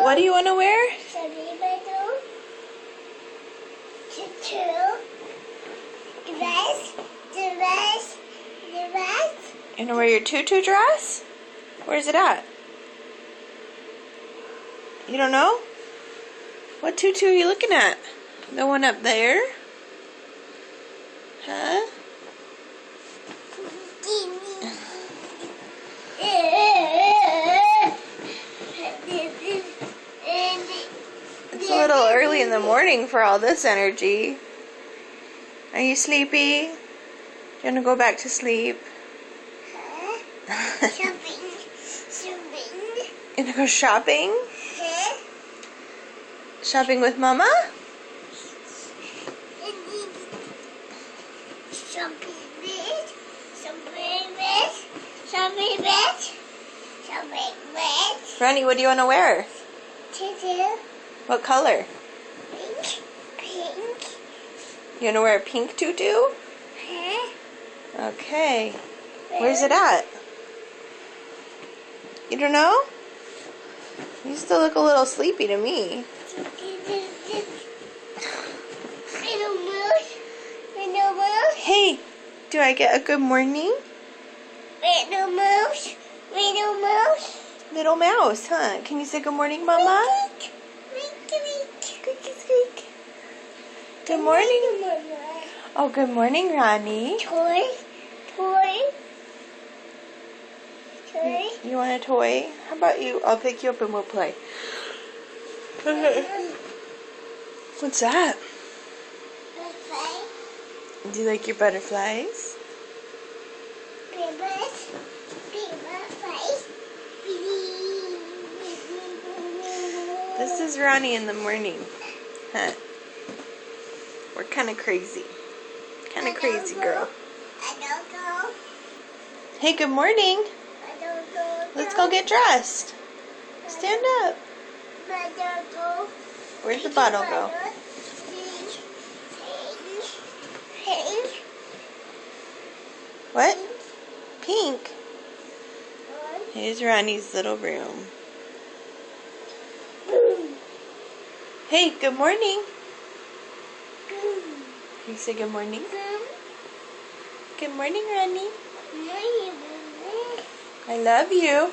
What do you want to wear? You want to wear your tutu dress? Where's it at? You don't know? What tutu are you looking at? The one up there? Huh? It's a little early in the morning for all this energy. Are you sleepy? Do you want to go back to sleep? Shopping. You want to go shopping? Shopping with Mama? Ronnie, what do you want to wear? Tutu. What color? Pink. You want to wear a pink tutu? Okay. Where's it at? You don't know? You still look a little sleepy to me. Hey, do I get a good morning? Little mouse. Little mouse, huh? Can you say good morning, Mama? Squeak. Squeak. Good morning. Oh, good morning, Ronnie. Toy. You want a toy? How about you? I'll pick you up and we'll play. What's that? Do you like your butterflies? This is Ronnie in the morning. Huh? We're kind of crazy. Kind of crazy, girl. Hey, good morning. Let's go get dressed. Stand up. Where'd the bottle go? What? Pink? Here's Ronnie's little room. Hey, good morning. Can you say good morning? Good morning, Ronnie. I love you.